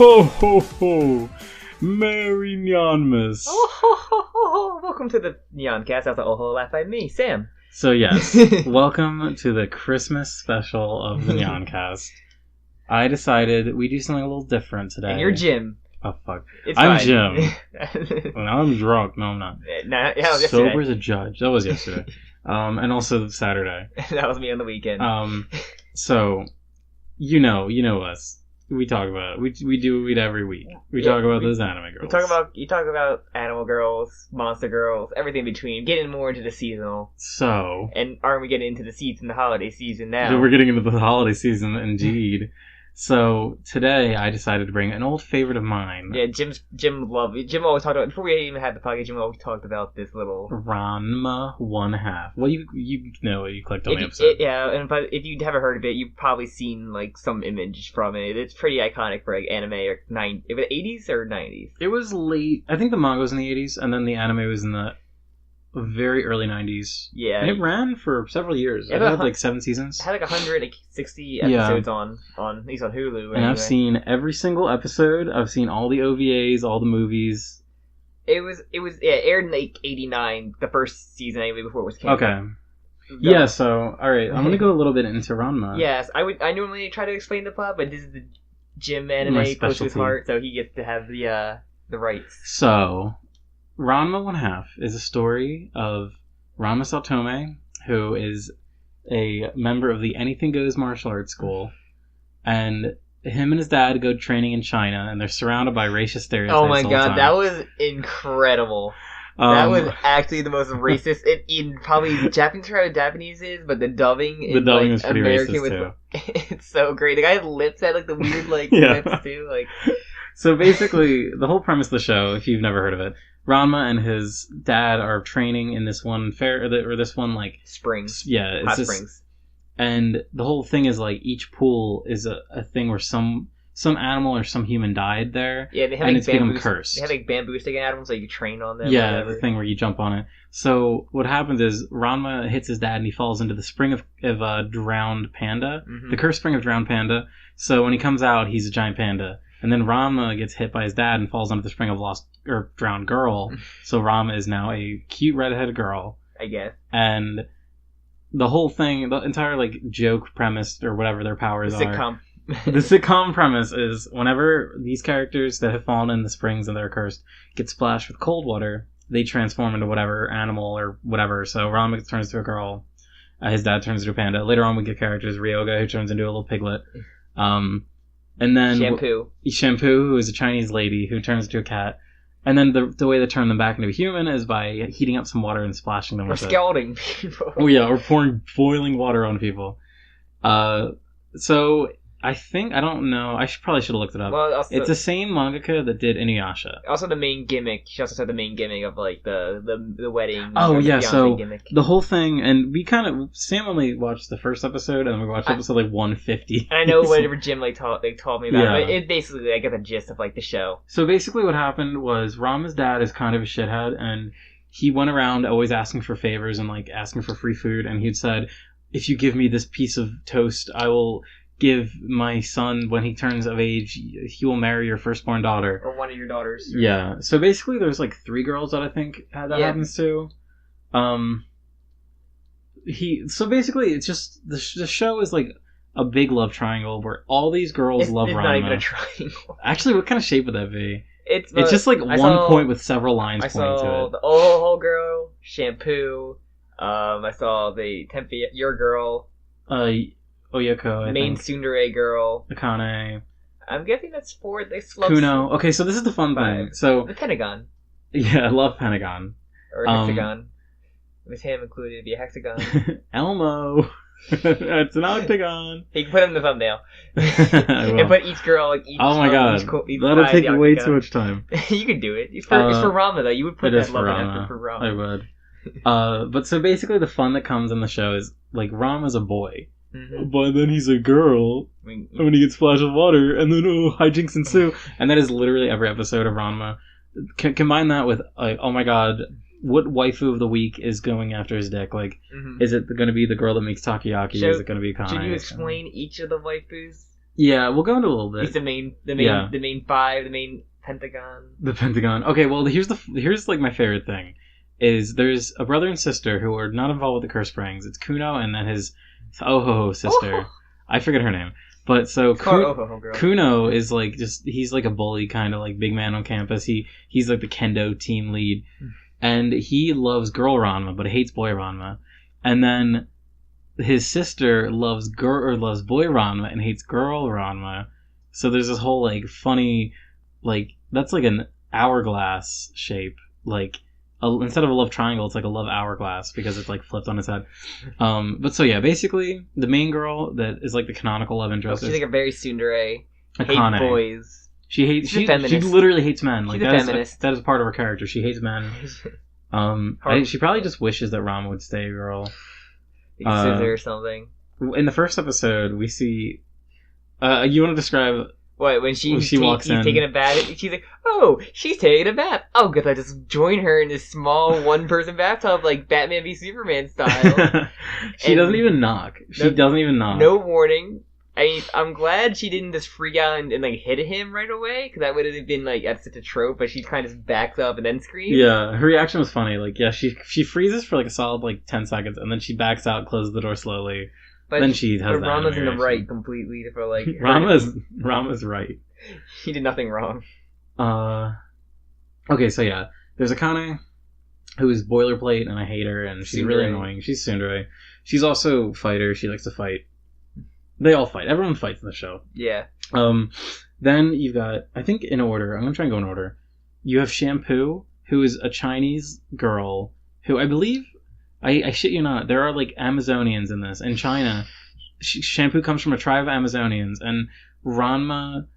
ho ho ho! Merry Nyanmas! Oh ho ho ho ho! Welcome to the Nyancast. That's an oh ho laugh by me, Sam. So yes, welcome to the Christmas special of the Nyancast. I decided we do something a little different today. And you're Jim. Oh fuck. It's I'm fine. Jim. Now I'm drunk. No, I'm not. Nah, yeah, Sober as a judge. That was yesterday. And also Saturday. That was me on the weekend. So you know us. We talk about it. We do it every week. We talk about those anime girls. You talk about animal girls, monster girls, everything in between. Getting more into the seasonal. So, and aren't we getting into the holiday season now? We're getting into the holiday season, indeed. So today I decided to bring an old favorite of mine. Yeah, Jim always talked about, before we even had the podcast, Jim always talked about this little Ranma 1/2. Well, you know it. You clicked on the episode. But if you haven't heard of it, you've probably seen like some image from it. It's pretty iconic for like anime or 80s or 90s. It was late. I think the manga was in the 80s, and then the anime was in the very early 90s. Yeah. And it ran for several years. It had like 7 seasons. It had like 160 episodes on at least on Hulu. And anyway. I've seen every single episode. I've seen all the OVAs, all the movies. It aired in like 89, the first season anyway, before it was canceled. Okay. Yeah, so, alright, I'm gonna go a little bit into Ranma. Yes, I normally try to explain the plot, but this is the Jim anime close to his heart, so he gets to have the rights. So, Ranma 1/2 is a story of Ranma Saotome, who is a member of the Anything Goes martial arts school, and him and his dad go training in China, and they're surrounded by racist stereotypes. Oh my all god, the time. that was incredible. That was actually the most racist in probably Japanese is, but the dubbing is pretty American racist too. It's so great. The guy's lips had like the weird lips too, like. So basically, the whole premise of the show, if you've never heard of it, Ranma and his dad are training in this one fair, or this one like springs. Yeah, it's hot springs. And the whole thing is like each pool is a thing where some animal or some human died there. Yeah, they have and like it's become cursed. They have like bamboo sticking at them, so you train on them. Yeah, the thing where you jump on it. So what happens is Ranma hits his dad and he falls into the spring of drowned panda, the cursed spring of drowned panda. So when he comes out, he's a giant panda. And then Ranma gets hit by his dad and falls into the spring of drowned girl. So Ranma is now a cute redheaded girl, I guess. And the whole thing, the entire like joke premise or whatever their powers are. The sitcom premise is whenever these characters that have fallen in the springs and they're cursed get splashed with cold water, they transform into whatever animal or whatever. So Ranma turns into a girl. His dad turns into a panda. Later on we get characters Ryoga, who turns into a little piglet. And then Shampoo, who is a Chinese lady who turns into a cat. And then the way they turn them back into a human is by heating up some water and splashing them with it. Or scalding people. Oh yeah, or pouring boiling water on people. So I don't know. Probably should have looked it up. Well, also, it's the same mangaka that did Inuyasha. Also, the main gimmick. She also said the main gimmick of like the wedding. Oh yeah, so gimmick. The whole thing, and we Sam only watched the first episode, and we watched episode like 150. And I know whatever Jim told me about. It basically I get the gist of like the show. So basically, what happened was Ranma's dad is kind of a shithead, and he went around always asking for favors and like asking for free food, and he'd said, "If you give me this piece of toast, I will give my son, when he turns of age, he will marry your firstborn daughter." Or one of your daughters. Yeah. So basically there's like 3 girls that I think that happens to. So basically it's just, the show is like a big love triangle where all these girls love Ranma. It's not even a triangle. Actually, what kind of shape would that be? It's just like one point with several lines pointing to it. I saw the whole girl, Shampoo, I saw the Tempe, your girl. Oyako, main tsundere girl. Akane. I'm guessing that's 4. Kuno. Okay, so this is the fun thing. So the Pentagon. Yeah, I love Pentagon. Or hexagon. With him included, it'd be a hexagon. Elmo. It's an octagon. You can put him in the thumbnail. And put each girl like each. Oh my god, that'll take way too much time. You could do it. It's for Ramna though. You would put that love in for Ramna. I would. But so basically, the fun that comes in the show is like Ramna's a boy. But then he's a girl when he gets splashed with water, and then hijinks ensue. And that is literally every episode of Ranma. Combine that with like, oh my god, what waifu of the week is going after his dick? Like, is it going to be the girl that makes takoyaki? Is it going to be Akane? Should you explain each of the waifus? Yeah, we'll go into a little bit. He's the main five, the main Pentagon. The Pentagon. Okay, well, here's like my favorite thing. Is there's a brother and sister who are not involved with the curse springs. It's Kuno and then his Ohoho sister. Oh. I forget her name. But so Kuno is like he's like a bully kind of like big man on campus. He's like the kendo team lead. And he loves girl Ranma, but hates boy Ranma. And then his sister loves boy Ranma and hates girl Ranma. So there's this whole like funny, like that's like an hourglass shape. Like instead of a love triangle, it's like a love hourglass because it's like flipped on its head. But so yeah, basically the main girl that is like the canonical love interest. She's like a very tsundere. Hate boys. She literally hates men. Like that is part of her character. She hates men. She probably just wishes that Ranma would stay a girl. Scissor or something. In the first episode, we see. You want to describe? What, when he's walks in, taking a bath, she's like, "Oh, she's taking a bath. Oh, guess I just join her in this small one-person bathtub, like Batman v Superman style." She doesn't even knock. No warning. I mean, I'm glad she didn't just freak out and like hit him right away, because that would have been like that's such a trope. But she kind of backs up and then screams. Yeah, her reaction was funny. Like, yeah, she freezes for like a solid like 10 seconds, and then she backs out, closes the door slowly. But then she has that. Ranma's in the right completely for like. Ranma's right. He did nothing wrong. Okay, so yeah, there's Akane, who is boilerplate, and I hate her, and she's really annoying. She's tsundere. She's also a fighter. She likes to fight. They all fight. Everyone fights in the show. Yeah. Then you've got, I think in order, I'm going to try and go in order. You have Shampoo, who is a Chinese girl, who I believe, I shit you not, there are like Amazonians in this. In China, Shampoo comes from a tribe of Amazonians, and Ranma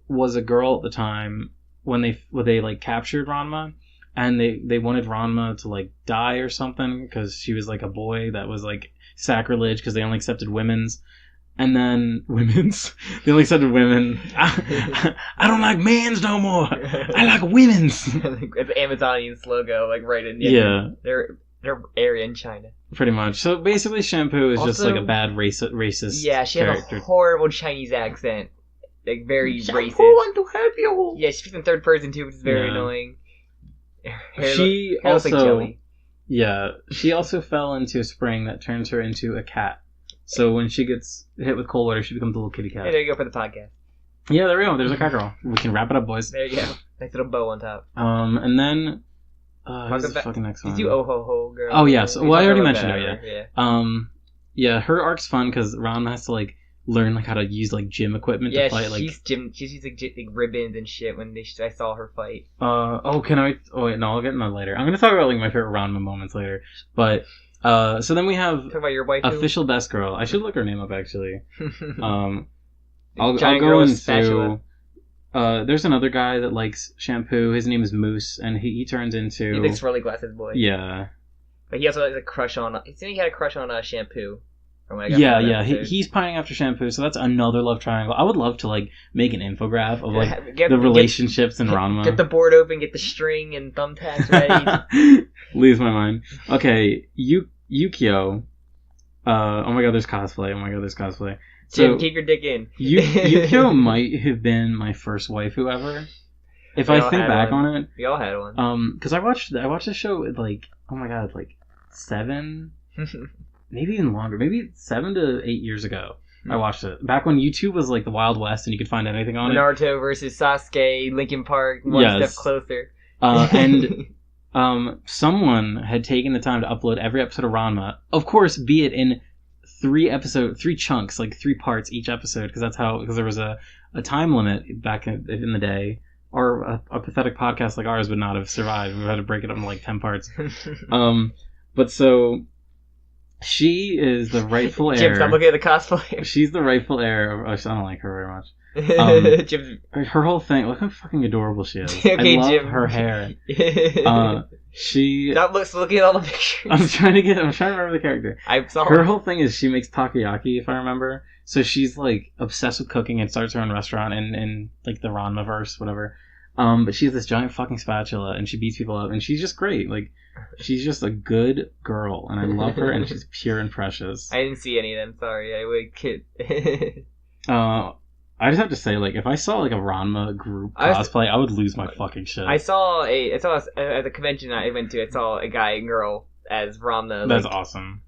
was a girl at the time when they like captured Ranma, and they wanted Ranma to like die or something, because she was like a boy that was like sacrilege, because they only accepted women's. And then they only accepted women. I don't like men's no more. I like women's. It's Amazonian's logo, like right in their area in China. Pretty much. So basically, Shampoo is also, just like a bad racist. Yeah, she has a horrible Chinese accent, like very racist. I want to help you. Yeah, she speaks in third person too, which is very annoying. She also fell into a spring that turns her into a cat. So when she gets hit with cold water, she becomes a little kitty cat. Hey, there you go for the podcast. Yeah, there we go. There's a cat girl. We can wrap it up, boys. There you go. Nice little bow on top. And then who's the fucking next one? Did you Ohoho girl? Oh yes. Well, I already mentioned her. Yeah. Yeah. Her arc's fun because Ranma has to like learn like how to use like gym equipment to fight. Like she's like ribbons and shit. When I saw her fight. Can I? Oh wait, no, I'll get into that later. I'm gonna talk about like my favorite Ranma moments later, but. So then we have talk about your wife official best girl. I should look her name up actually. I'll go into. There's another guy that likes Shampoo. His name is Moose, and he turns into. He likes swirly glasses boy. Yeah. But he also has a crush on. He had a crush on Shampoo. He's pining after Shampoo, so that's another love triangle. I would love to like make an infograph of like the relationships in Ranma. Get the board open, get the string and thumbtacks ready. Leaves my mind. Okay, Yukio. Oh my god, there's cosplay. So, Jim, keep your dick in. Yukio might have been my first waifu ever. If I think back on it, we all had one. Because I watched the show at like, oh my god, like 7, maybe even longer, maybe 7 to 8 years ago. I watched it back when YouTube was like the Wild West and you could find anything on Naruto versus Sasuke, Linkin Park, one step closer. And someone had taken the time to upload every episode of Ranma. Of course, be it in 3 chunks, like 3 parts each episode, because there was a time limit back in the day. Or a pathetic podcast like ours would not have survived. We had to break it up into like 10 parts. But so she is the rightful heir. Jim, stop looking at the cosplay. She's the rightful heir. I don't like her very much. Her whole thing. Look how fucking adorable she is. Okay, I love Jim. her hair. Stop looking at all the pictures. I'm trying to remember the character. I saw her whole thing is she makes takoyaki, if I remember. So she's like obsessed with cooking and starts her own restaurant in like the Ranmaverse, whatever. But she has this giant fucking spatula and she beats people up and she's just great. Like she's just a good girl and I love her and she's pure and precious. I didn't see any of them. Sorry, I would kid. I just have to say, like, if I saw like a Ranma group cosplay, I would lose my fucking shit. I saw at the convention I went to. I saw a guy and girl as Ramna. That's awesome.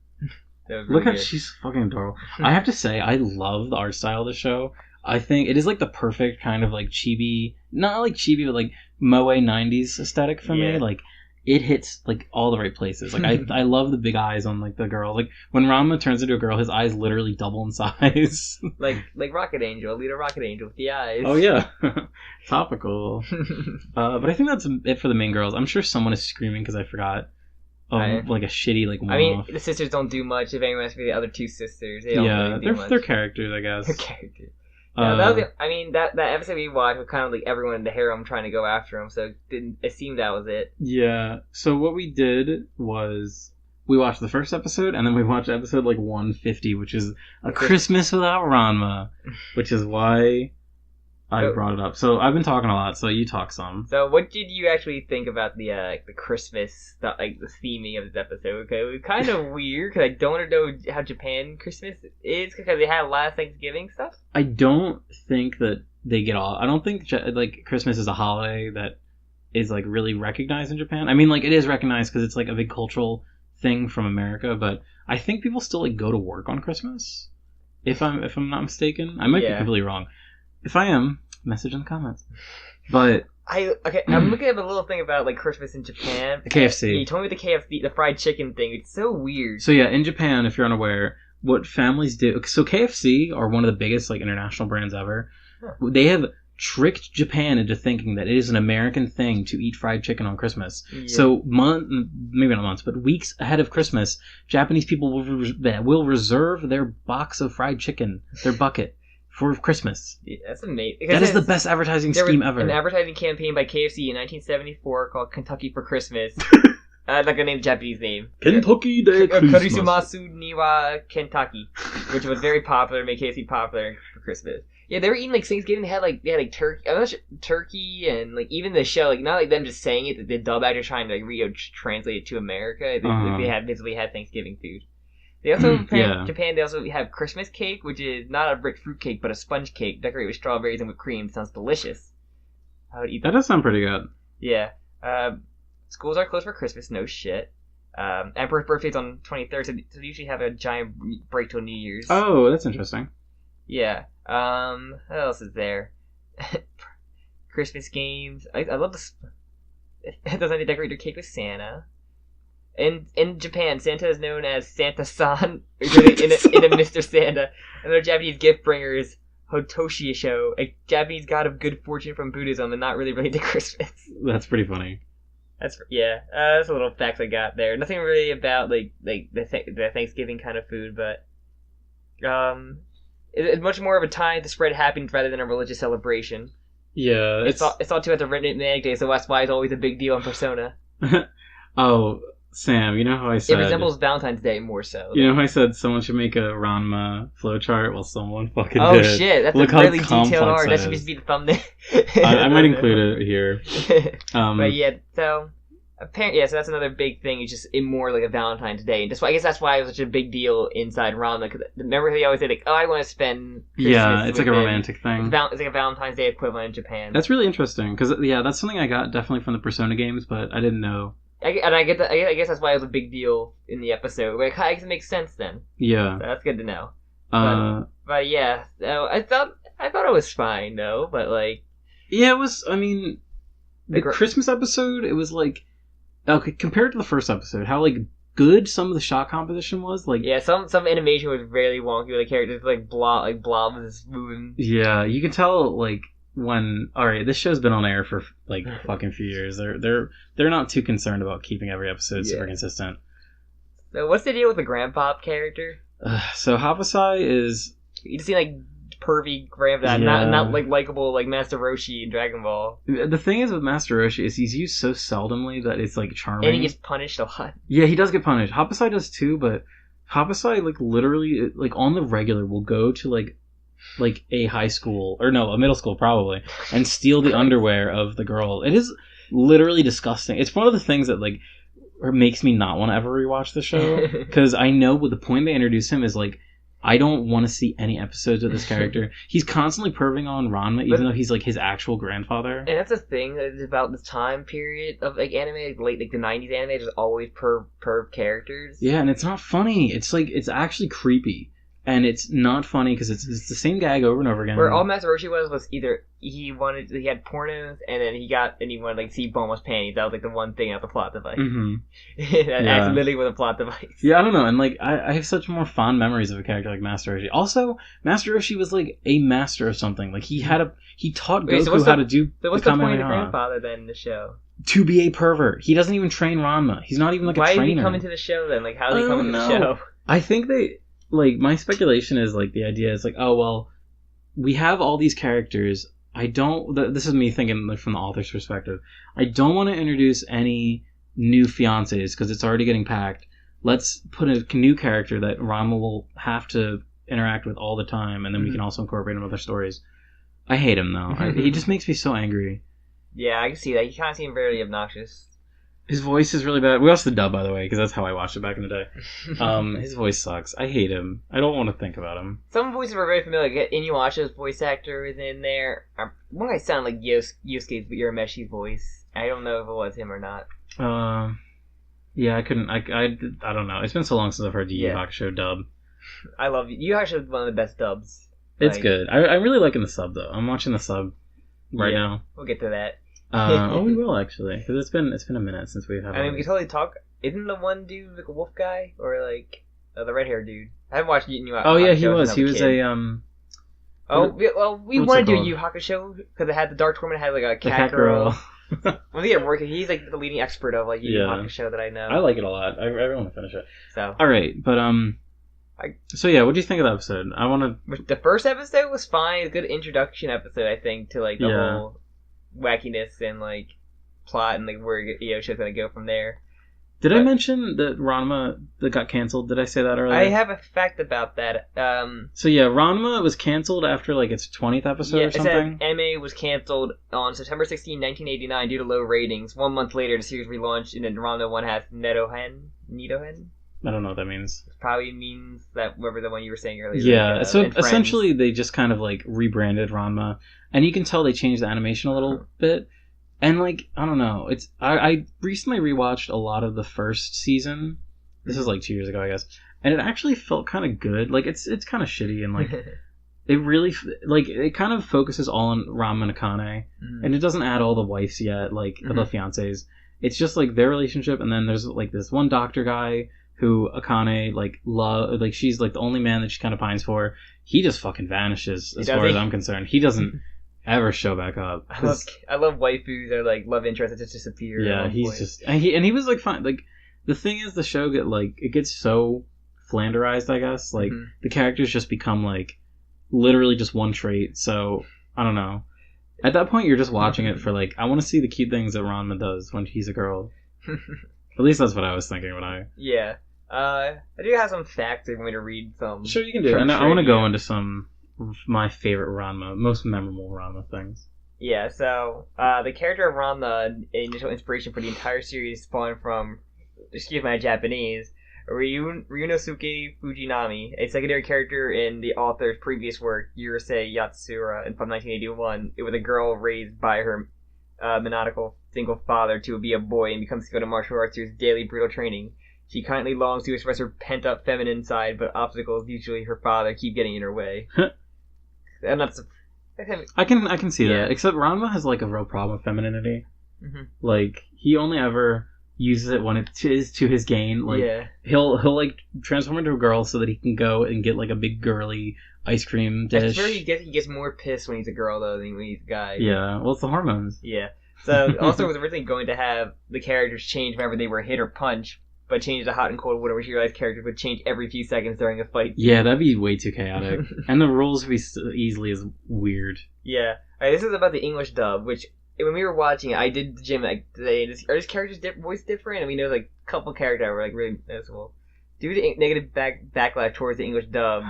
That Look how she's fucking adorable. I have to say, I love the art style of the show. I think it is like the perfect kind of like chibi, not like chibi, but like moe 90s aesthetic for me. Like, it hits like all the right places. Like, I love the big eyes on like the girl. Like, when Ranma turns into a girl, his eyes literally double in size. like Rocket Angel, lead a Rocket Angel with the eyes. Oh yeah, topical. But I think that's it for the main girls. I'm sure someone is screaming because I forgot. Like a shitty like. I mean, the sisters don't do much. If anyone asks me, the other two sisters, they don't really do much. They're characters, I guess. They're characters. Yeah, that episode we watched was kind of like everyone in the harem trying to go after him, so it seemed that was it. Yeah. So what we did was we watched the first episode, and then we watched episode like 150, which is a Christmas without Ranma, which is why I brought it up. So I've been talking a lot, so you talk some. So what did you actually think about the Christmas stuff, like the theming of this episode? Okay, it was kind of weird because I don't know how Japan Christmas is because they had a lot of Thanksgiving stuff. I don't think that they get all. I don't think like Christmas is a holiday that is like really recognized in Japan. I mean, like it is recognized because it's like a big cultural thing from America, but I think people still like go to work on Christmas. If I'm not mistaken, I might be completely wrong. If I am, message in the comments. But I'm looking at a little thing about like Christmas in Japan. The KFC. Yeah, you told me the KFC, the fried chicken thing. It's so weird. So yeah, in Japan, if you're unaware, what families do. So KFC are one of the biggest like international brands ever. Huh. They have tricked Japan into thinking that it is an American thing to eat fried chicken on Christmas. Yeah. So maybe not months, but weeks ahead of Christmas, Japanese people will reserve their box of fried chicken, their bucket, for Christmas. Yeah, that's amazing. That is the best advertising scheme ever. An advertising campaign by KFC in 1974 called Kentucky for Christmas. Like a name, Japanese name. Kentucky de Christmas. Karisumasu Niwa Kentucky, which was very popular, made KFC popular for Christmas. Yeah, they were eating like Thanksgiving. They had like turkey. I'm not sure, turkey and like even the show. Like not like them just saying it. The dub actor trying to like translate it to America. They had visibly had Thanksgiving food. They also Japan. They also have Christmas cake, which is not a brick fruit cake, but a sponge cake decorated with strawberries and whipped cream. It sounds delicious. I would eat that. That does sound pretty good. Yeah. Schools are closed for Christmas. No shit. Emperor's birthday's on 23rd, so they usually have a giant break till New Year's. Oh, that's interesting. Yeah. What else is there? Christmas games. I love this. It doesn't decorate your cake with Santa. In Japan, Santa is known as Santa-san in a Mr. Santa, and their Japanese gift bringer is Hotoshi-sho, a Japanese god of good fortune from Buddhism, and not really related to Christmas. That's pretty funny. That's a little facts I got there. Nothing really about like the Thanksgiving kind of food, but it's much more of a time to spread happiness rather than a religious celebration. Yeah, it's thought to at the Romantic Day, so that's why it's always a big deal in Persona. Oh, Sam, you know how I said... It resembles Valentine's Day more so. You know how I said someone should make a Ranma flowchart? Well, someone fucking did. Oh shit, that's a really detailed art. That should just be the thumbnail. I might include it here. But yeah, so... Apparently, so that's another big thing. It's just more like a Valentine's Day, and I guess that's why it was such a big deal inside Ranma. Cause remember, they always say like, "Oh, I want to spend." Christmas it's like a romantic thing. It's like a Valentine's Day equivalent in Japan. That's really interesting because that's something I got definitely from the Persona games, but I didn't know. I guess that's why it was a big deal in the episode. Like, I guess it makes sense then. Yeah, so that's good to know. But yeah, so I thought it was fine though. But like, yeah, it was. I mean, the Christmas episode, it was like. Okay, compared to the first episode, how like good some of the shot composition was, like some animation was really wonky with the characters like blobs moving. Yeah, you can tell like when this show's been on air for like fucking few years. They're not too concerned about keeping every episode super consistent. So what's the deal with the grandpop character? So Hapasai is you just see like pervy grandpa, not like likable like Master Roshi in Dragon Ball. The thing is with Master Roshi is he's used so seldomly that it's like charming. And he gets punished a lot. Yeah, he does get punished. Hapasai does too, but Hapasai like literally like on the regular will go to like a high school or no, a middle school probably and steal the underwear of the girl. It is literally disgusting. It's one of the things that like makes me not want to ever rewatch the show because I know what the point they introduce him is like I don't want to see any episodes of this character. He's constantly perving on Ranma, even though he's like his actual grandfather. And that's the thing about this time period of like anime, like the 90s anime, there's always perv characters. Yeah, and it's not funny. It's like it's actually creepy. And it's not funny because it's the same gag over and over again. Where all Master Roshi was either he had pornos and then he wanted like see boneless panties. That was like the one thing at the plot device. Mm-hmm. That actually literally was a plot device. Yeah, I don't know. And like I have such more fond memories of a character like Master Roshi. Also, Master Roshi was like a master of something. Like he taught Goku how to do. So what's the point of the grandfather then in the show? To be a pervert. He doesn't even train Ranma. He's not even like a trainer. Why did he come into the show then? Like how did he come into the show? I think they. Like, my speculation is, like, the idea is, like, oh, well, we have all these characters. This is me thinking like, from the author's perspective. I don't want to introduce any new fiancés because it's already getting packed. Let's put a new character that Ranma will have to interact with all the time, and then we can also incorporate him with other stories. I hate him, though. He just makes me so angry. Yeah, I can see that. He kind of seems very obnoxious. His voice is really bad. We watched the dub, by the way, because that's how I watched it back in the day. His voice sucks. I hate him. I don't want to think about him. Some voices were very familiar. Like, Inuyasha's voice actor was in there. One guy sounded like Yosuke's Urameshi voice. I don't know if it was him or not. Yeah, I couldn't. I don't know. It's been so long since I've heard the Yu Yu Hakusho dub. I love Yu Yu Hakusho is one of the best dubs. It's good. I'm really liking the sub though. I'm watching the sub right now. We'll get to that. We will actually, because it's been a minute since we've had. I mean, we can totally talk. Isn't the one dude like a wolf guy or like the red haired dude? I haven't watched Yu Yu Hakusho. Oh yeah, he was. He was a we want to do Yu Yu Hakusho because it had the Dark Tournament had like a cat girl. When we get working, he's like the leading expert of like Yu Yu Hakusho that I know. I like it a lot. I really want to finish it. So all right, but so yeah, what do you think of the episode? I want to. The first episode was fine. A good introduction episode, I think, to like the whole wackiness and like plot and like where show's gonna go from there. Did I mention that Ranma that got canceled? Did I say that earlier? I have a fact about that. So yeah, Ranma was canceled after like its 20th episode or something. It said MA was canceled on September 16, 1989 due to low ratings. 1 month later, the series relaunched and then Ranma 1 has Nidohen? I don't know what that means. It probably means that whatever the one you were saying earlier. Yeah, like, so essentially they just kind of like rebranded Ranma, and you can tell they changed the animation a little bit. And like I don't know, it's I recently rewatched a lot of the first season. This is like 2 years ago, I guess, and it actually felt kind of good. Like it's kind of shitty and like it really like it kind of focuses all on Ranma and Akane, and it doesn't add all the wives yet, like the fiancés. It's just like their relationship, and then there's like this one doctor guy who Akane like she's like the only man that she kind of pines for. He just fucking vanishes as far as I'm concerned. He doesn't ever show back up. I love waifus or like love interests that just disappear. Yeah, he's just and he was like fine. Like the thing is, the show gets so flanderized. I guess like the characters just become like literally just one trait. So I don't know. At that point, you're just watching it for like I want to see the cute things that Ranma does when he's a girl. At least that's what I was thinking when I. Yeah. I do have some facts if you want me to read some. Sure, you can do it. And I want to go into some of my favorite Ranma, most memorable Ranma things. Yeah, so the character of Ramna, initial inspiration for the entire series spawned from, excuse my Japanese, Ryunosuke Fujinami, a secondary character in the author's previous work, Yurusei Yatsura, from 1981. It was a girl raised by her monadical single father to be a boy and become skilled in martial arts through his daily brutal training. She currently longs to express her pent-up feminine side, but obstacles, usually her father, keep getting in her way. And that's... I can see that. Except Ranma has like a real problem with femininity. Like he only ever uses it when it is to his gain. Like he'll like transform into a girl so that he can go and get like a big girly ice cream dish. I swear he gets more pissed when he's a girl though than when he's a guy. Yeah, well it's the hormones. Yeah. So also it was originally going to have the characters change whenever they were hit or punch, but changed to hot and cold water, which you realize characters would change every few seconds during a fight. Yeah, that'd be way too chaotic. And the rules would be so easily as weird. Yeah. Alright, this is about the English dub, which when we were watching it, I did the gym like today. Are these characters voice different? And we know like a couple characters were like really noticeable. Due to negative backlash towards the English dub,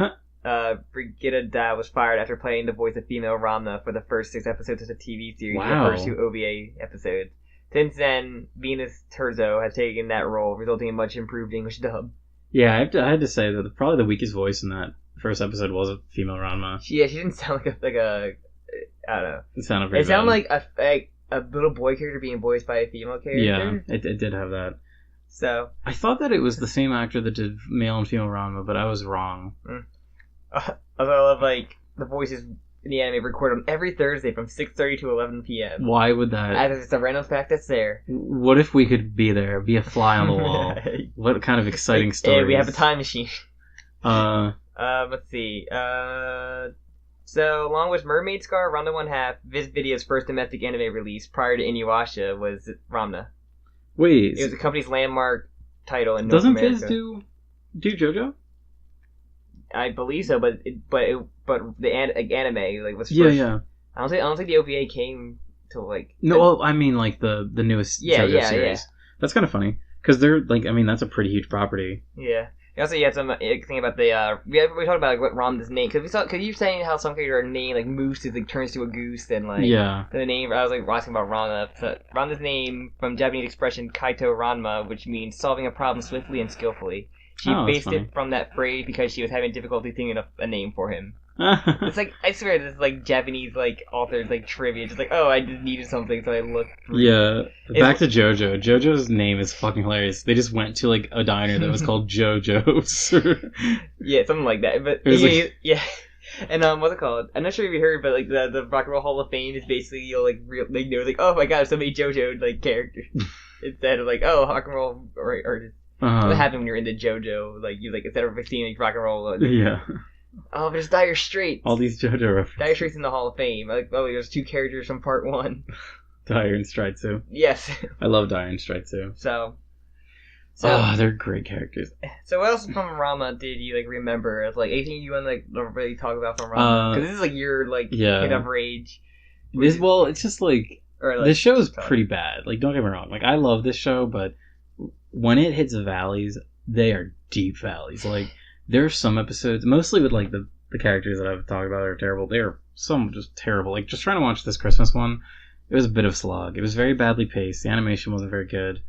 Brigitte Da was fired after playing the voice of female Ramna for the first 6 episodes of the TV series, the first 2 OVA episodes. Since then, Venus Terzo has taken that role, resulting in much improved English dub. Yeah, I had to say that probably the weakest voice in that first episode was a female Ranma. She didn't sound like a I don't know. It sounded very It sounded like a little boy character being voiced by a female character. Yeah, it did have that. So I thought that it was the same actor that did male and female Ranma, but I was wrong. I love like the voices in the anime recorded every Thursday from 6:30 to 11 p.m. Why would that? It's a random fact that's there. What if we could be there, be a fly on the wall? What kind of exciting story? Hey, we have a time machine. Let's see. So, along with Mermaid Scar, Ranma 1/2, Viz Video's first domestic anime release prior to Inuyasha was Ramna. Wait. It was the company's landmark title in North America. Doesn't Viz do JoJo? I believe so, but the anime like was first. Yeah. I don't think the OVA came till like no. Well, I mean like the newest JoJo series. Yeah. That's kind of funny because they're like, I mean, that's a pretty huge property. Yeah. Also, you had some thing about the we talked about like what Ramna's name because you're saying how some character name like Moose is like turns to a goose and like the name I was like asking about Ranma. So, Ranma's name from Japanese expression Kaito Ranma, which means solving a problem swiftly and skillfully. She based it from that phrase because she was having difficulty thinking of a name for him. It's like, I swear, this is like Japanese like authors like trivia. Just like, oh, I just needed something, so I looked. Back to JoJo. JoJo's name is fucking hilarious. They just went to like a diner that was called JoJo's. Yeah, something like that. But yeah. And what's it called? I'm not sure if you heard, but like the Rock and Roll Hall of Fame is basically like oh my god, there's so many JoJo like characters instead of like rock and roll artists. What happened when you're into JoJo? Like you like instead of seeing like rock and roll. Oh, but it's Dire Straits. All these JoJo references. Dire Straits in the Hall of Fame. Like, there's 2 characters from Part 1. Dire and Straitsu. Yes. I love Dire and Straitsu. So they're great characters. So what else from Ranma did you like remember? It's like anything you want to like really talk about from Ranma? Because this is like your like kid of rage. It's just like this show is pretty bad. Like, don't get me wrong. Like, I love this show, but when it hits valleys, they are deep valleys. Like, there are some episodes, mostly with like the characters that I've talked about are terrible. They are some just terrible. Like, just trying to watch this Christmas one, it was a bit of a slog. It was very badly paced. The animation wasn't very good.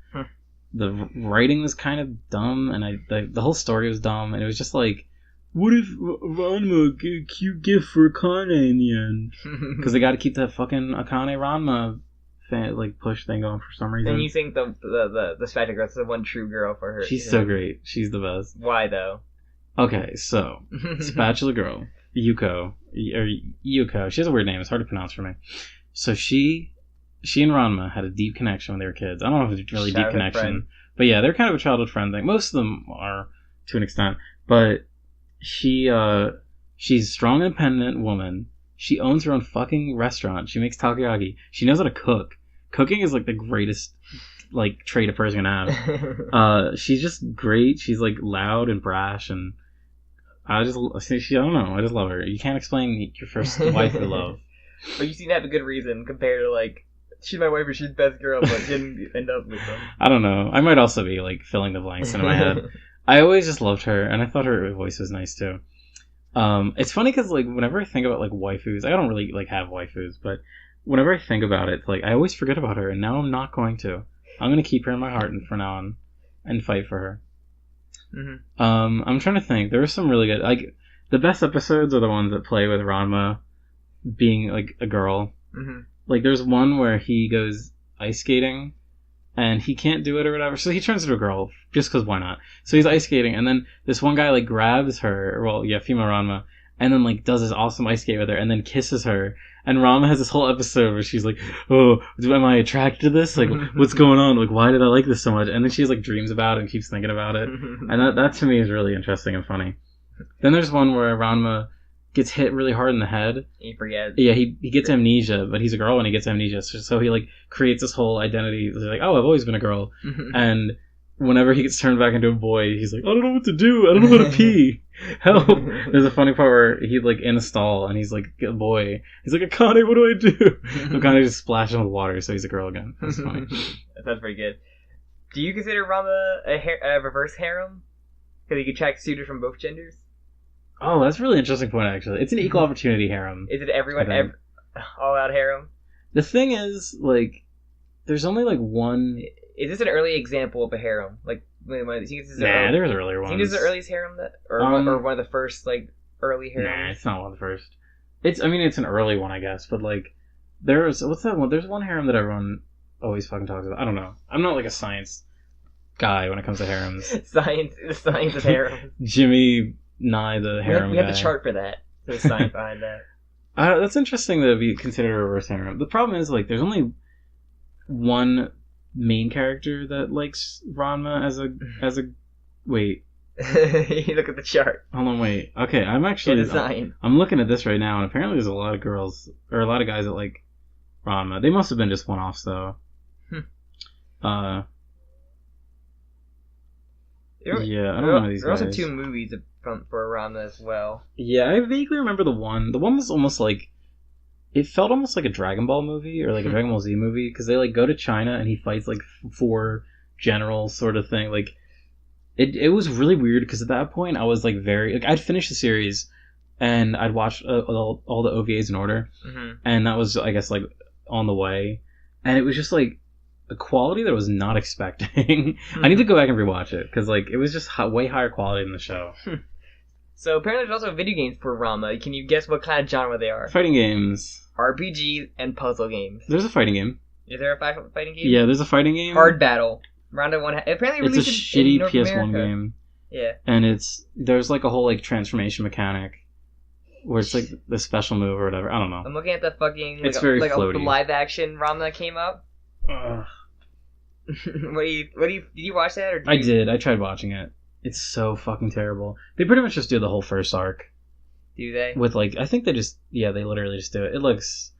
The writing was kind of dumb, and the whole story was dumb. And it was just like, what if Ranma get a cute gift for Akane in the end? Because they got to keep that fucking Akane Ranma like push thing going for some reason. And you think the Spectre Girl's the one true girl for her? She's so great. She's the best. Why though? Okay, so Spatula Girl, Yuko, she has a weird name. It's hard to pronounce for me. So she and Ranma had a deep connection when they were kids. I don't know if it's a really deep connection, friend. But yeah, they're kind of a childhood friend thing. Most of them are to an extent, but she's a strong, independent woman. She owns her own fucking restaurant. She makes takoyaki. She knows how to cook. Cooking is like the greatest like trait a person can have. She's just great. She's like loud and brash, and I don't know. I just love her. You can't explain your first wife for love. But you seem to have a good reason compared to like she's my wife or she's best girl, but didn't end up with them. I don't know. I might also be like filling the blanks in my head. I always just loved her, and I thought her voice was nice too. It's funny because like whenever I think about like waifus, I don't really like have waifus, but whenever I think about it, like I always forget about her, and now I'm not going to. I'm going to keep her in my heart from now on and fight for her. Mm-hmm. I'm trying to think. There are some really good... Like, the best episodes are the ones that play with Ranma being, like, a girl. Mm-hmm. Like, there's one where he goes ice skating, and he can't do it or whatever, so he turns into a girl, just because why not? So he's ice skating, and then this one guy, like, grabs her, female Ranma, and then, like, does this awesome ice skate with her, and then kisses her. And Ranma has this whole episode where she's like, oh, am I attracted to this? Like, what's going on? Like, why did I like this so much? And then she's like dreams about it and keeps thinking about it. And that to me is really interesting and funny. Then there's one where Ranma gets hit really hard in the head. He forgets. Yeah, he gets amnesia, but he's a girl when he gets amnesia. So he like creates this whole identity. He's like, oh, I've always been a girl. And whenever he gets turned back into a boy, he's like, I don't know what to do. I don't know how to pee. Help. There's a funny part where he's like in a stall and he's like a boy. He's like, Akane, what do I do? Akane just splashes him with water, so he's a girl again. That's funny. That's pretty good. Do you consider Ranma a reverse harem? Because you can attract suitors from both genders? Oh, that's a really interesting point, actually. It's an equal opportunity harem. Is it everyone, all out harem? The thing is, like, there's only like one... Is this an early example of a harem? Like, there's earlier ones. Do you think this is the earliest harem one of the first, like, early harems? Nah, it's not one of the first. It's an early one, I guess, but like, what's that one? There's one harem that everyone always fucking talks about. I don't know. I'm not like a science guy when it comes to harems. The science of harems. Jimmy Nye, the harem we have the chart for that. The science behind that. That's interesting to be considered a reverse harem. The problem is, like, there's only one main character that likes Ranma as a wait. You look at the chart. Hold on, wait. Okay, I'm looking at this right now, and apparently there's a lot of girls or a lot of guys that like Ranma. They must have been just one-offs though. Yeah, I don't know these guys. There are also 2 movies for Ramna as well. Yeah, I vaguely remember the one. The one was almost like, it felt almost like a Dragon Ball movie or like a Dragon Ball Z movie, because they like go to China and he fights like 4 generals sort of thing. Like it was really weird because at that point I was like I'd finished the series and I'd watched all the OVAs in order, and that was, I guess, like on the way, and it was just like a quality that I was not expecting. I need to go back and rewatch it because like it was just way higher quality than the show. So apparently there's also video games for Ranma. Can you guess what kind of genre they are? Fighting games. RPG and puzzle games. There's a fighting game. Is there a fighting game? Yeah, there's a fighting game. Hard Battle. Ranma 1 apparently released it's a shitty in North PS1 America. game. Yeah. And there's like a whole like transformation mechanic where it's like the special move or whatever. I don't know. I'm looking at the fucking it's very floaty. The live action Ranma that came out. Did you watch that or I did. I tried watching it. It's so fucking terrible. They pretty much just do the whole first arc. Do they? With like, I think they literally just do it. It looks...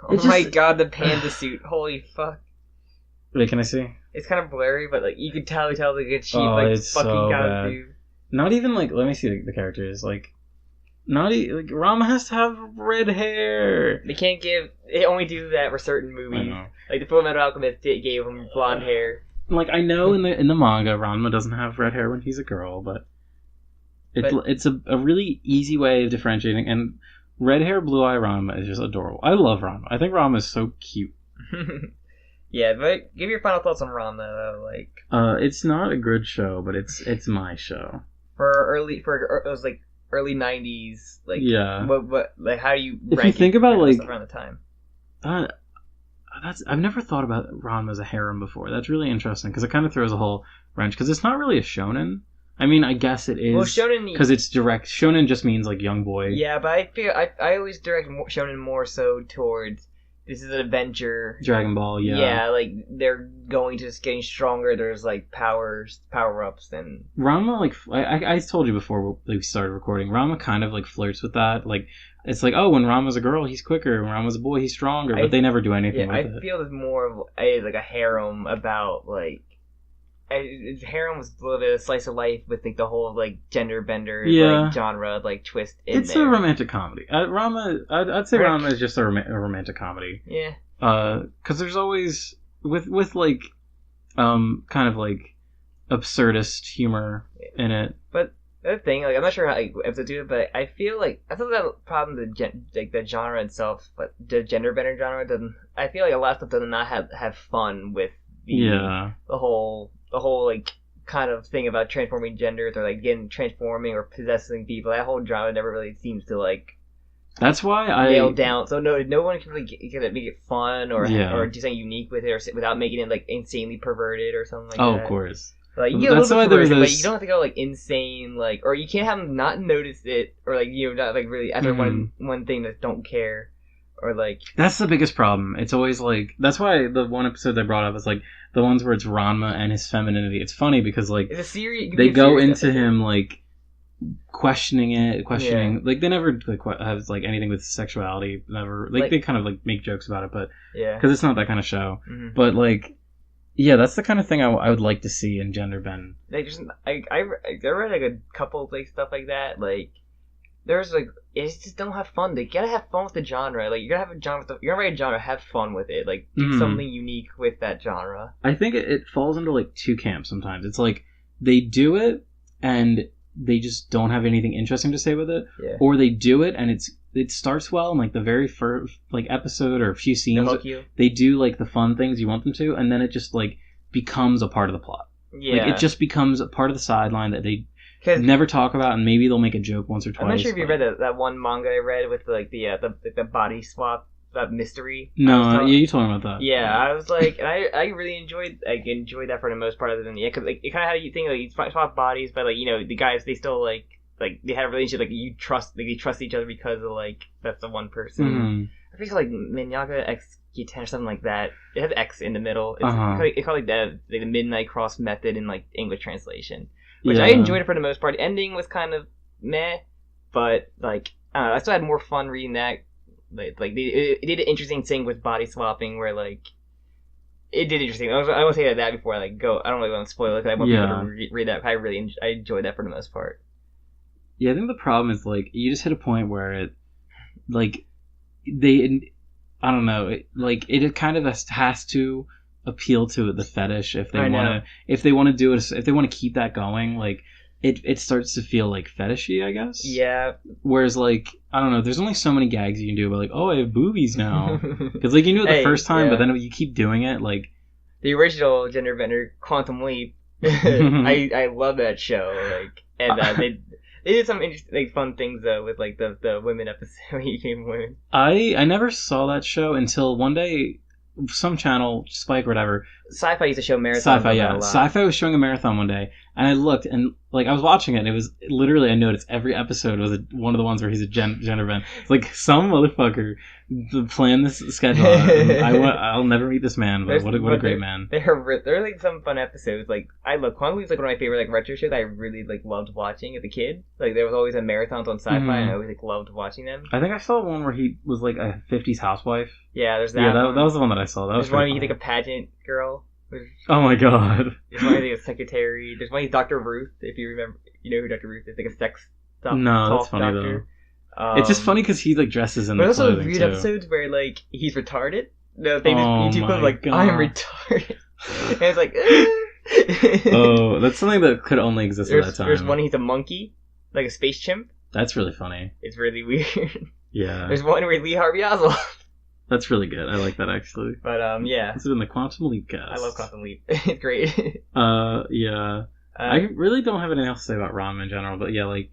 my god, the panda suit. Holy fuck. Wait, can I see? It's kind of blurry, but like you can tell they get cheap it's fucking so gotta do. Not even like, let me see the characters. Like, like Ranma has to have red hair. They only do that for certain movies. I know. Like the Fullmetal Alchemist gave him blonde hair. Like, I know in the manga Ranma doesn't have red hair when he's a girl, but it's a really easy way of differentiating, and red hair, blue eye Ranma is just adorable. I love Ranma. I think Ranma is so cute. Yeah, but give your final thoughts on Ranma though. Like, it's not a good show, but it's my show. It was like early 90s. Like, yeah. What like how do you? If you think about like around the time. I've never thought about Ranma as a harem before. That's really interesting because it kind of throws a whole wrench because it's not really a shonen. I mean, I guess it is. Well, shonen because it's direct. Shonen just means like young boy. Yeah, but I feel I always direct shonen more so towards this is an adventure. Dragon Ball, yeah. Yeah, like they're going to just getting stronger. There's like power ups and Ranma. Like I told you before we started recording, Ranma kind of like flirts with that. Like it's like, oh, when Ranma's a girl, he's quicker. When Ranma's a boy, he's stronger. But they never do anything with it. I feel there's more of like a harem about like. Harem was a little bit of slice of life with like the whole like gender bender like, genre like twist in it's a romantic comedy. Ranma, I'd say Ranma is just a romantic comedy. Yeah. Because there's always with like kind of like absurdist humor in it. But the other thing, like I'm not sure how episode 2, but I feel like I thought that problem the genre itself, but the gender bender genre doesn't. I feel like a lot of stuff does not have fun with the whole like kind of thing about transforming genders or like transforming or possessing people. That whole genre never really seems to like. That's why I nail down. So no one can really get make it fun or do something unique with it or without making it like insanely perverted or something like that. Oh, of course. Like you get a little bit perversion, but you don't have to go like insane, like, or you can't have them not notice it or like not like really after one thing that don't care. Or like that's the biggest problem. It's always like that's why the one episode they brought up is like the ones where it's Ranma and his femininity. It's funny because like it's a series, they go into him like questioning like they never like have like anything with sexuality. Never like they kind of like make jokes about it, but because it's not that kind of show. Mm-hmm. But like that's the kind of thing I would like to see in gender bend. Like I read like a couple like stuff like that like. There's like it's just don't have fun. They gotta have fun with the genre. Like you're gonna have a genre. You're gonna write a genre. Have fun with it. Like do something unique with that genre. I think it falls into like 2 camps sometimes. It's like they do it and they just don't have anything interesting to say with it, or they do it and it starts well in like the very first like episode or a few scenes. They do like the fun things you want them to, and then it just like becomes a part of the plot. Yeah, like, it just becomes a part of the sideline that they never talk about, and maybe they'll make a joke once or twice. I'm not sure if you read that one manga I read with like the body swap mystery. No, you told me about that. Yeah, I was like, and I really enjoyed that for the most part. Other than because like it kind of had you think like you swap bodies, but like the guys they still like they had a relationship like they trust each other because of like that's the one person. Mm-hmm. I think it's like Minyaga X G10 or something like that. It has X in the middle. It's called like the Midnight Cross method in like English translation, which I enjoyed it for the most part. The ending was kind of meh, but like I still had more fun reading that. Like it did an interesting thing with body swapping where like it did interesting. I want to say that before I like go. I don't really want to spoil it because I want people to read that. I enjoyed that for the most part. Yeah, I think the problem is like you just hit a point where it like I don't know, it kind of has to appeal to the fetish if they want to do it, if they want to keep that going, like it starts to feel like fetishy, I guess. Yeah. Whereas like I don't know, there's only so many gags you can do, but like I have boobies now, because like you knew it the first time, but then you keep doing it like the original gender bender Quantum Leap. I love that show, like, and they did some interesting, like, fun things though with like the women episode when you became women. I never saw that show until one day, some channel, Spike or whatever. Sci-Fi used to show marathon. Sci-Fi, yeah. Sci-Fi was showing a marathon one day, and I looked, and like I was watching it, and it was literally I noticed every episode was one of the ones where he's a gender bend. It's like some motherfucker planned this schedule. I'll never meet this man, but what a great man. They're like some fun episodes. Like Quantum Leap's like one of my favorite like retro shows I really like loved watching as a kid. Like there was always a marathons on Sci-Fi, and I always like loved watching them. I think I saw one where he was like a 50s housewife. Yeah, there's that. Yeah, that was the one that I saw. There's one you think a pageant girl. Oh my god. There's one a secretary. There's one Dr. Ruth, if you remember. You know who Dr. Ruth is? Like a sex stuff. No, that's funny doctor. Though. It's just funny because he like dresses in the clothing too. But also weird episodes where like he's retarded. No, they YouTube clip like god. I am retarded. And it's like. Oh, that's something that could only exist at that time. There's one he's a monkey, like a space chimp. That's really funny. It's really weird. Yeah. There's one where Lee Harvey Oswald. That's really good. I like that actually. But yeah. This has been the Quantum Leap cast. I love Quantum Leap. It's great. Yeah. I really don't have anything else to say about Ranma in general, but yeah, like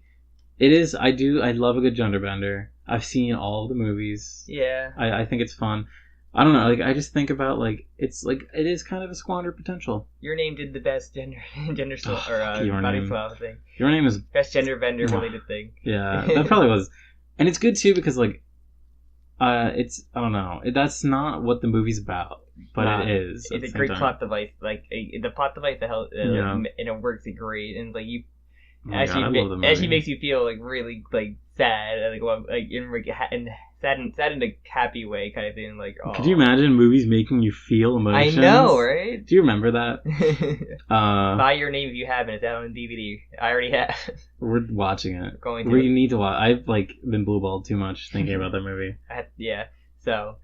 it is. I love a good gender bender. I've seen all of the movies. Yeah. I think it's fun. I don't know. Like I just think about like it's like it is kind of a squandered potential. Your name did the best gender swap or body swap thing. Your name is best gender bender related thing. Yeah, that probably was, and it's good too because like. It's I don't know. That's not what the movie's about, but it is. It's a great plot device. Like the plot device that helps, and it works great. And like you, actually makes you feel like really like sad, like in sad in a happy way kind of thing. Like, oh. Could you imagine movies making you feel emotions? I know, right? Do you remember that? Buy Your Name if you haven't. It's out on DVD. I already have. We're watching it. We need to watch. I've like been blueballed too much thinking about that movie. Yeah. So,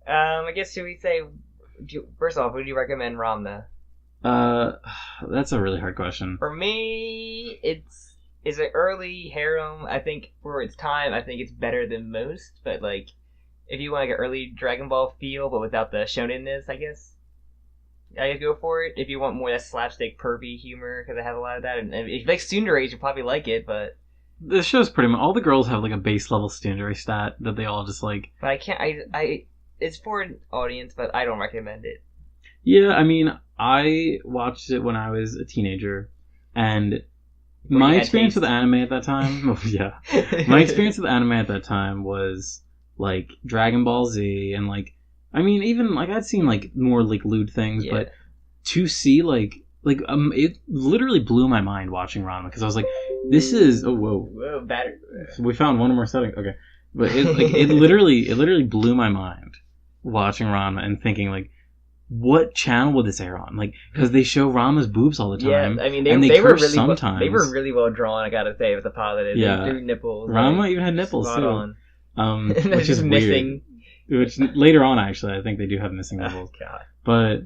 I guess should we say? First off, would you recommend Ramna? That's a really hard question. For me, it's an early harem. I think for its time, I think it's better than most. But like, if you want like an early Dragon Ball feel, but without the shonenness, I guess I'd go for it. If you want more of that slapstick pervy humor, because I have a lot of that. And if you like tsundere, you'll probably like it. But this show's pretty much all the girls have like a base level tsundere stat that they all just like. But I can't. It's for an audience, but I don't recommend it. Yeah, I mean, I watched it when I was a teenager, and my experience with anime at that time, my experience with anime at that time was like Dragon Ball Z, and like, I mean, even like I'd seen like more like lewd things, but to see like it literally blew my mind watching Ranma because I was like, this is whoa, better. We found one more setting, okay, but it literally blew my mind watching Ranma and thinking like, what channel would this air on? Like, because they show Rama's boobs all the time. Yeah, I mean, they were really sometimes. They were really well drawn. I gotta say, with the positive. Yeah, they drew nipples. Rama even had nipples too. Which is missing. Weird. Which later on, actually, I think they do have missing nipples. God. But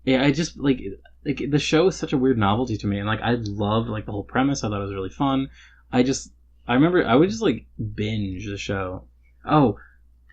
yeah, I just like the show is such a weird novelty to me, and like I loved like the whole premise. I thought it was really fun. I remember I would just like binge the show. Oh.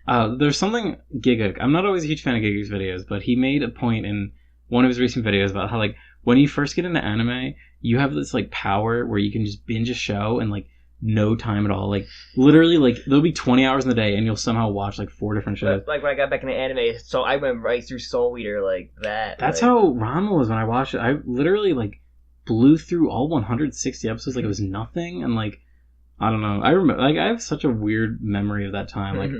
There's something Giga. I'm not always a huge fan of Giga's videos, but he made a point in one of his recent videos about how like when you first get into anime, you have this like power where you can just binge a show in like no time at all. Like literally, like there'll be 20 hours in the day, and you'll somehow watch like 4 different shows. Like when I got back into anime, so I went right through Soul Eater like that. That's like... how Ranma was when I watched it. I literally like blew through all 160 episodes like it was nothing, and like I don't know. I remember like I have such a weird memory of that time. Like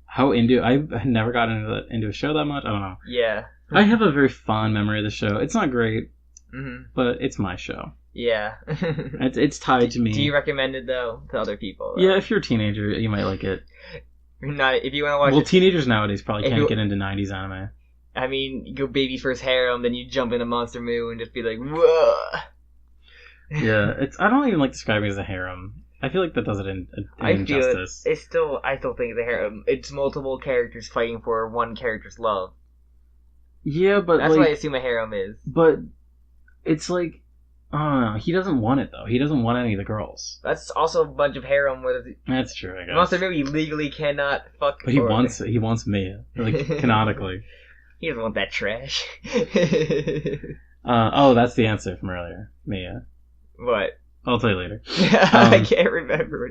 how I had never got into a show that much. I don't know. Yeah. I have a very fond memory of the show. It's not great, mm-hmm. but it's my show. Yeah. it's tied to me. Do you recommend it, though, to other people? Though? Yeah, if you're a teenager, you might like it. Not if you want to watch. Well, teenagers nowadays probably can't get into 90s anime. I mean, you go baby first harem, then you jump into Monster Moo and just be like, whoa. Yeah, I don't even like describing it as a harem. I feel like that does it injustice. I still think it's a harem. It's multiple characters fighting for one character's love. Yeah, but that's what I assume a harem is. But it's like, I don't know. He doesn't want it though. He doesn't want any of the girls. That's also a bunch of harem. That's true. I guess. Monster Moo, he legally cannot fuck. But he wants it. He wants Mia, like canonically. He doesn't want that trash. That's the answer from earlier, Mia. What? I'll tell you later. I can't remember.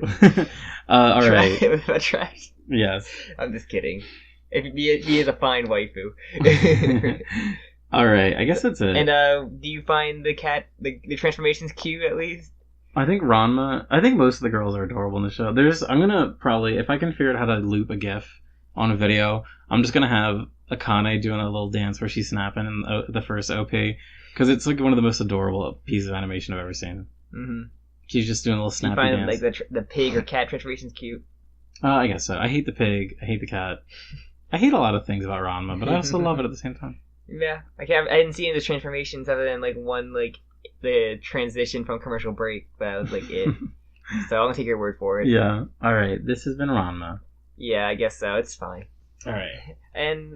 All right. About trash. Yes. I'm just kidding. He is a fine waifu. All right, I guess that's it. And do you find the transformations cute at least? I think Ranma. I think most of the girls are adorable in the show. I'm gonna probably, if I can figure out how to loop a GIF on a video, I'm just gonna have Akane doing a little dance where she's snapping in the first OP, because it's like one of the most adorable pieces of animation I've ever seen. Mm-hmm. She's just doing a little snappy dance. You find like the pig or cat transformations cute? I guess so. I hate the pig. I hate the cat. I hate a lot of things about Ranma, but I also love it at the same time. Yeah, I didn't see any of the transformations other than like one, like the transition from commercial break. That was like it. So I'm gonna take your word for it. Yeah. All right. This has been Ranma. Yeah, I guess so. It's fine. All right. And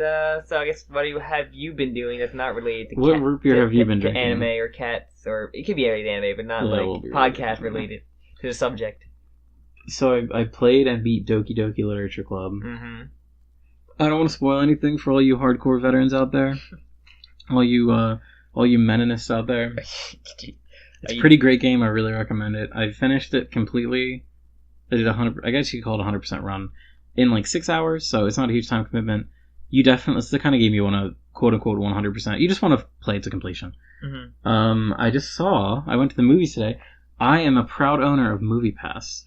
so I guess what have you been doing that's not related to what root beer have you been drinking? Anime or cats, or it could be anything anime, but not podcast related to the subject. So I played and beat Doki Doki Literature Club. Mm-hmm. I don't want to spoil anything for all you hardcore veterans out there, all you meninists out there. It's a pretty great game. I really recommend it. I finished it completely. I did 100. I guess you could call it 100% run in like 6 hours, so it's not a huge time commitment. It's the kind of game you want to quote unquote 100%. You just want to play it to completion. Mm-hmm. I went to the movies today. I am a proud owner of MoviePass.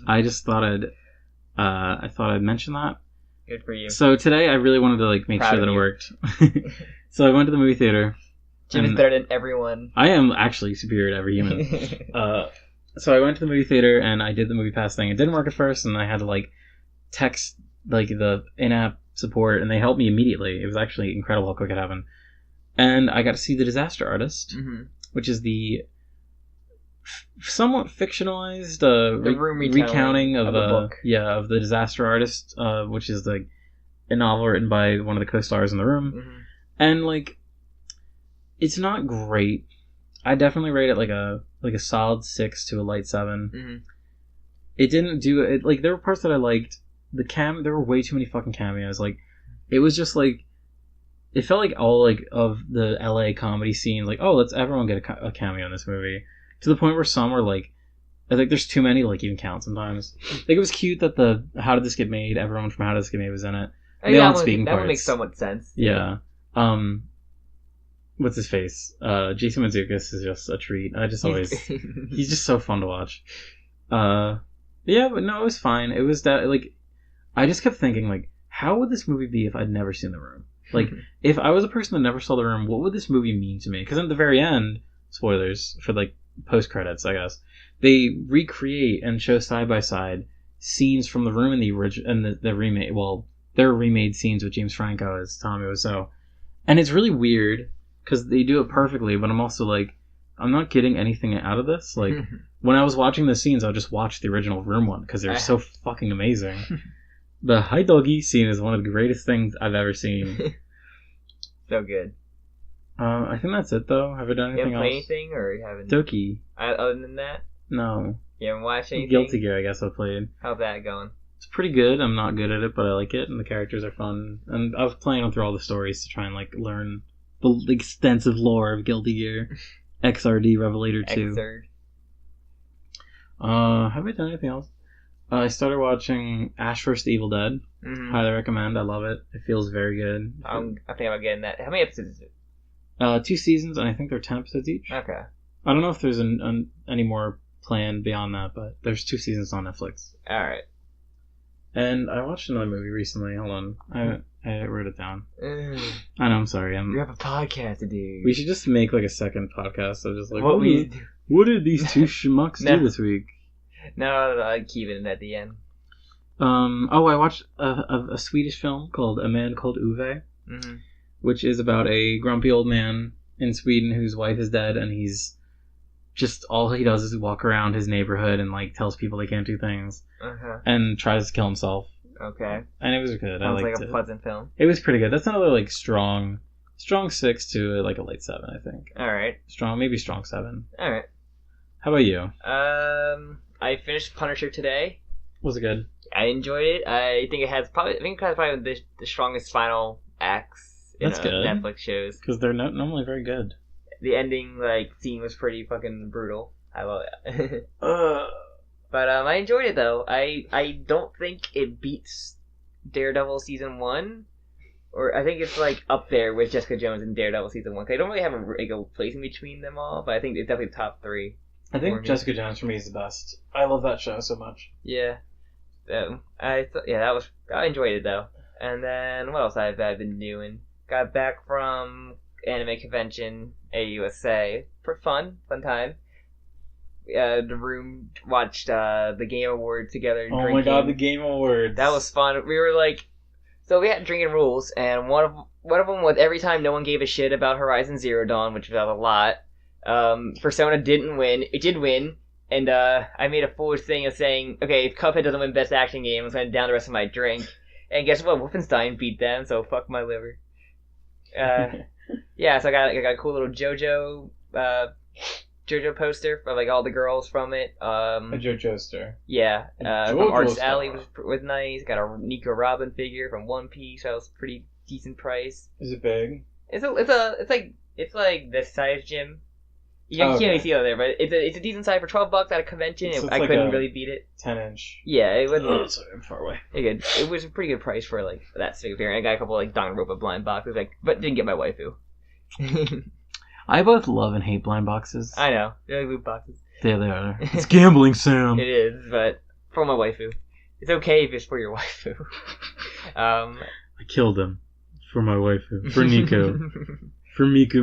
I just thought I'd mention that. Good for you. So today I really wanted to like make sure that it worked. So I went to the movie theater. Jim is better than everyone. I am actually superior to every human. So I went to the movie theater and I did the MoviePass thing. It didn't work at first, and I had to like text like the in-app support, and they helped me immediately. It was actually incredible how quick it happened. And I got to see The Disaster Artist, which is the somewhat fictionalized recounting of the book. Of The Disaster Artist, which is like a novel written by one of the co-stars in The Room. And like, it's not great. I definitely rate it like a solid 6 to a light 7. It didn't do it. Like, there were parts that I liked. There were way too many fucking cameos. Like, it was just like, it felt like all like of the LA comedy scene. Like, oh, let's everyone get a cameo in this movie. To the point where some were like, I think there's too many to like even count sometimes. Like, it was cute that the How Did This Get Made? Everyone from How Did This Get Made was in it. They all had speaking parts. That would make somewhat sense. Yeah. What's his face? Jason Mantzoukas is just a treat. He's just so fun to watch. Yeah, but no, it was fine. It was that, like, I just kept thinking, like, how would this movie be if I'd never seen The Room? Like, if I was a person that never saw The Room, what would this movie mean to me? Because at the very end, spoilers for, like, post-credits, I guess, they recreate and show side-by-side scenes from The Room and the remake. Well, they're remade scenes with James Franco as Tommy Wiseau. And it's really weird, because they do it perfectly, but I'm also like, I'm not getting anything out of this. Like, when I was watching the scenes, I'll just watch the original Room one, because they're so fucking amazing. The Hi Doggy scene is one of the greatest things I've ever seen. So good. I think that's it, though. Have I done anything else? You haven't played anything, or you haven't? Doki. Other than that? No. You haven't watched anything? Guilty Gear, I guess I played. How's that going? It's pretty good. I'm not good at it, but I like it, and the characters are fun. And I was playing through all the stories to try and, like, learn the extensive lore of Guilty Gear. XRD Revelator 2. Xrd. Have I done anything else? I started watching Ash vs. Evil Dead. Mm-hmm. Highly recommend. I love it. It feels very good. I think I'm getting that. How many episodes is it? 2 seasons, and I think they're 10 episodes each. Okay. I don't know if there's any more planned beyond that, but there's 2 seasons on Netflix. Alright. And I watched another movie recently. Hold on. I wrote it down. I know, I'm sorry. You have a podcast to do. We should just make like a second podcast. So just like, what did these 2 schmucks do this week? No, I'd keep it at the end. I watched a Swedish film called A Man Called Uwe, mm-hmm. which is about a grumpy old man in Sweden whose wife is dead, and he's just, all he does is walk around his neighborhood and like tells people they can't do things, and tries to kill himself. Okay. And it was good. Sounds like a pleasant film. It was pretty good. That's another like strong 6 to like a light 7, I think. Alright. Maybe strong 7. Alright. How about you? I finished Punisher today. Was it good? I enjoyed it. I think it has probably the strongest final acts in Netflix shows. Because they're normally very good. The ending scene was pretty fucking brutal. I love it. But I enjoyed it though. I don't think it beats Daredevil season 1, or I think it's up there with Jessica Jones and Daredevil season 1. 'Cause I don't really have a place in between them all, but I think it's definitely top 3. I think Jessica Jones for me is the best. I love that show so much. Yeah. I enjoyed it though. And then what else have I been doing? Got back from anime convention AUSA for fun time. The room watched the Game Awards together. Oh my god, the Game Awards! That was fun. We were so we had drinking rules, and one of them was every time no one gave a shit about Horizon Zero Dawn, which was a lot. Persona didn't win. It did win, and I made a foolish thing of saying, okay, if Cuphead doesn't win Best Action Game, I'm going to down the rest of my drink. And guess what? Wolfenstein beat them, so fuck my liver. Yeah, so I got a cool little JoJo poster of all the girls from it. A JoJo-ster. Yeah, from Artist Alley was nice. Got a Nico Robin figure from One Piece. That was pretty decent price. Is it big? It's like this size, Jim. You can't really see it there, but it's a decent size for $12 at a convention. So I couldn't really beat it. 10-inch. Yeah, it wasn't. Oh, sorry, I'm far away. It was a pretty good price for that figure. I got a couple Danganronpa blind boxes, but didn't get my waifu. I both love and hate blind boxes. I know, they're like loot boxes. Yeah, they are. It's gambling, Sam. It is, but for my waifu, it's okay if it's for your waifu. I killed him for my waifu, for Nico, for Nico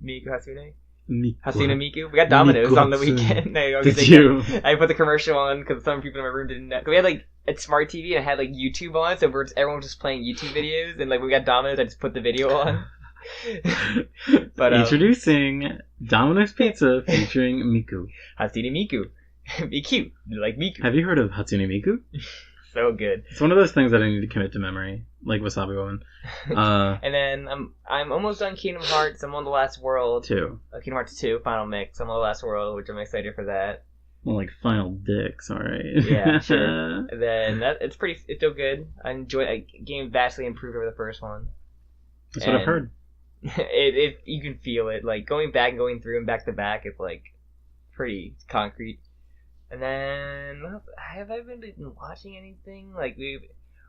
Miku Hasune? Hasune Miku? We got Domino's on the weekend. Did you? I put the commercial on because some people in my room didn't know. Cause we had a smart TV and it had YouTube on, so everyone was just playing YouTube videos. And we got Domino's, I just put the video on. But introducing Domino's Pizza featuring Miku. Hatsune Miku. Be cute. Like Miku. Have you heard of Hatsune Miku? So good. It's one of those things that I need to commit to memory, like Wasabi Woman. And then I'm almost done Kingdom Hearts. I'm on the last world. 2. Kingdom Hearts 2, Final Mix. I'm on the last world, which I'm excited for that. Well, Final Dicks, alright. Yeah, sure. And then it's still good. I enjoy it. The game vastly improved over the first one. That's what I've heard. You can feel it. Going back and going through and back to back, it's pretty concrete. And then have I been watching anything?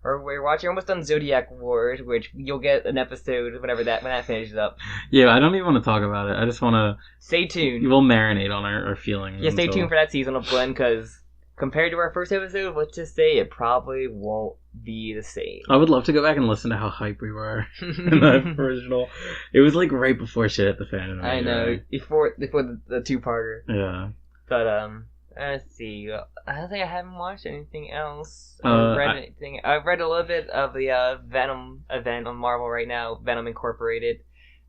We're watching almost done Zodiac Wars, which you'll get an episode when that finishes up. Yeah, I don't even want to talk about it. I just want to stay tuned. We'll marinate on our feelings. Yeah, stay tuned for that season of Blend, because compared to our first episode, let's just say it probably won't be the same. I would love to go back and listen to how hype we were in the original. It was right before shit hit the fan. I know, before the two-parter. Yeah. But let's see. I don't think I haven't watched anything else. Anything. I've read a little bit of the Venom event on Marvel right now. Venom Incorporated.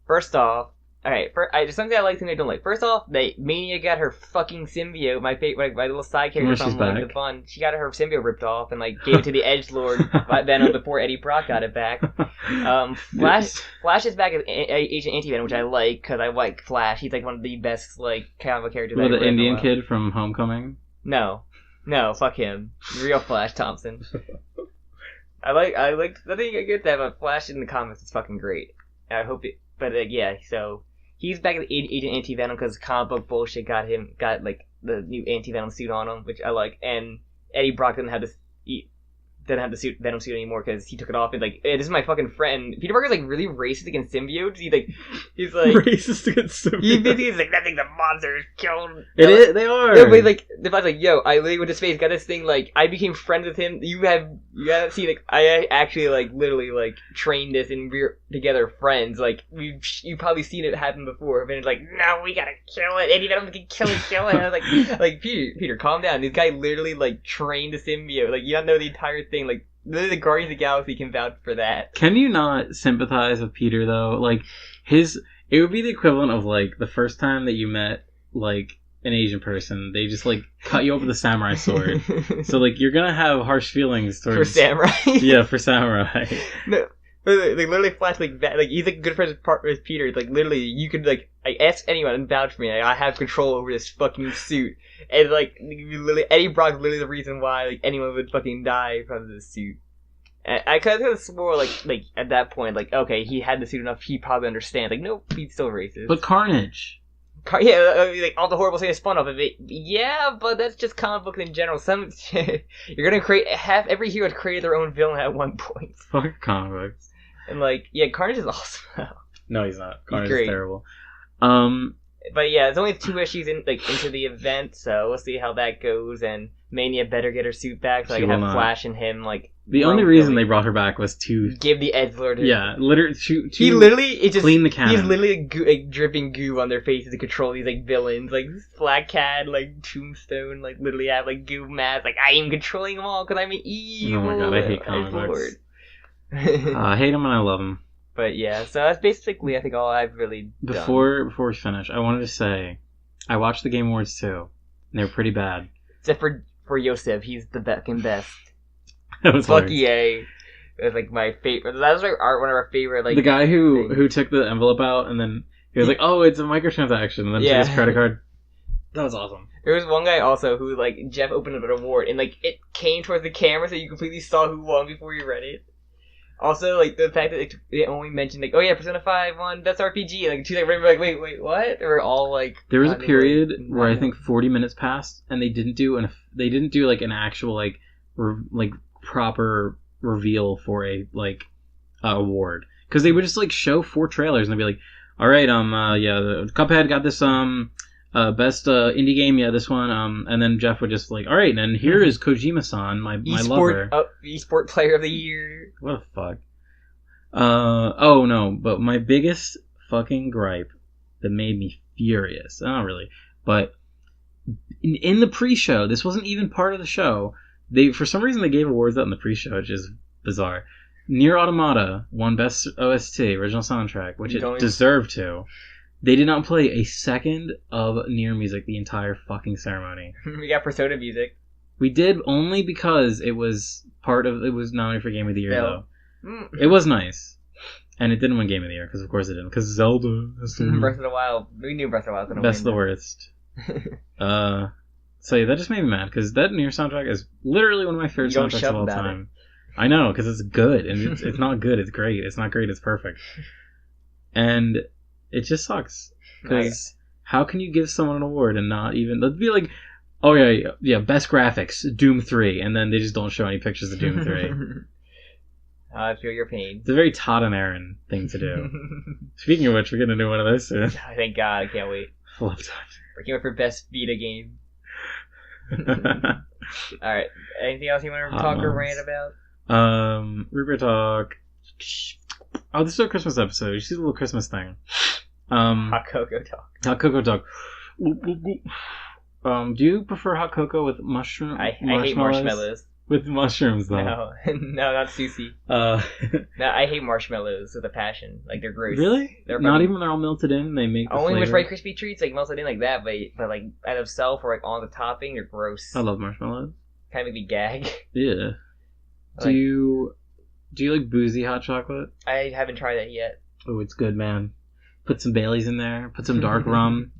First off, alright, there's something I like, something I don't like. First off, Mania got her fucking symbiote, my little side character from the fun. She got her symbiote ripped off and gave it to the Edgelord Venom before Eddie Brock got it back. Flash is back as Agent Anti-Venom, which I like, because I like Flash. He's one of the best comic book characters. The Indian kid from Homecoming? No, fuck him. Real Flash Thompson. I think I get that, but Flash in the comics is fucking great. I hope it. But yeah, so he's back at Agent Anti-Venom because comic book bullshit got like the new Anti-Venom suit on him, which I like. And Eddie Brock didn't have the Venom suit anymore because he took it off and like, hey, this is my fucking friend. Peter Parker's like really racist against symbiotes. He's like racist against symbiotes. He's like, that thing's a monster. Kill him. It is. They are. No, but like the fact like, yo, I literally went to space, got this thing. Like I became friends with him. You gotta see like I actually like literally like trained this and we're together friends. Like you've probably seen it happen before. But it's like, no, we gotta kill it. Anti-Venom can kill it. And I was like Peter, calm down. This guy literally like trained a symbiote. Like you don't know the entire thing. Like literally, the Guardians of the Galaxy can vouch for that. Can you not sympathize with Peter though? Like it would be the equivalent of like the first time that you met like an Asian person, they just like cut you up with a samurai sword. So like you're gonna have harsh feelings towards for samurai. Yeah, for samurai. No. Like literally Flash like that, like he's like good friends with Peter. It's like literally you could like I ask anyone and vouch for me. Like, I have control over this fucking suit, and like literally Eddie Brock's literally the reason why like anyone would fucking die from this suit. And I kind of swore like at that point like okay he had the suit enough he probably understands like nope he's still racist. But Carnage. Like all the horrible things spun off of it. Yeah, but that's just comic books in general. Some you're gonna create every hero created their own villain at one point. Fuck comic books. And like, yeah, Carnage is awesome. No, he's not. Carnage is terrible. But yeah, it's only 2 issues into the event, so we'll see how that goes. And Mania better get her suit back, so I can have Flash and him like. The only reason they brought her back was to give the Edgelord. Yeah, literally. He literally clean the cannon. He's literally like dripping goo on their faces to control these like villains, like Black Cat, like Tombstone, like literally have like goo mask. Like I am controlling them all because I'm an evil. Oh my god, I hate comic books. I hate them and I love them. But yeah, so that's basically I think all I've really done. Before we finish, I wanted to say I watched the Game Awards too. And they were pretty bad. Except for Yosef, he's the fucking best. That was Fuck EA. It was like my favorite. That was like one of our favorite like. The guy who took the envelope out and then he was like, "Oh, it's a microtransaction," and then took his credit card. That was awesome. There was one guy also who like Jeff opened up an award and like it came towards the camera so you completely saw who won before you read it. Also, like, the fact that they only mentioned, like, oh yeah, Persona 5 won Best RPG, like, 2 seconds later, like, wait, what? They were all, like... There was a period where I think 40 minutes passed, and they didn't do like, an actual, like, proper reveal for a, like, award. Because they would just, like, show 4 trailers, and they'd be like, alright, the Cuphead got this, best indie game, this one, and then Jeff would just like, all right, and here is Kojima-san, my lover. Esport Player of the Year. What the fuck? Oh no, but my biggest fucking gripe that made me furious, not really, but in the pre-show, this wasn't even part of the show, for some reason they gave awards out in the pre-show, which is bizarre. Nier Automata won Best OST, Original Soundtrack, which it deserved to. They did not play a second of Nier music the entire fucking ceremony. We got Persona music. We did only because it was nominated for Game of the Year, though. It was nice. And it didn't win Game of the Year, because of course it didn't. Because Zelda. Breath of the Wild. We knew Breath of the Wild was going to win. Best of the worst. So yeah, that just made me mad, because that Nier soundtrack is literally one of my favorite soundtracks of all time. I know, because it's good, and it's not good, it's great. It's not great, it's perfect. And... it just sucks. Because how can you give someone an award and not even... let's be like, oh yeah, best graphics, Doom 3, and then they just don't show any pictures of Doom 3. I feel your pain. It's a very Todd and Aaron thing to do. Speaking of which, we're going to do one of those soon. Thank God, I can't wait. I love Todd. We're going for best Vita game. Alright, anything else you want to talk or rant about? Rupert talk... oh, this is a Christmas episode. You see the little Christmas thing. Hot cocoa talk. Hot cocoa talk. Do you prefer hot cocoa with mushroom? I hate marshmallows. With mushrooms, though. No, not sushi. No, I hate marshmallows with a passion. Like, they're gross. Really? Not even when they're all melted in? They make the only flavor? With Rice Krispie treats, like, melted in like that, but like, out of self or like on the topping, they're gross. I love marshmallows. Kind of make me gag. Yeah. Do you like boozy hot chocolate? I haven't tried that yet. Oh, it's good, man. Put some Baileys in there. Put some dark rum.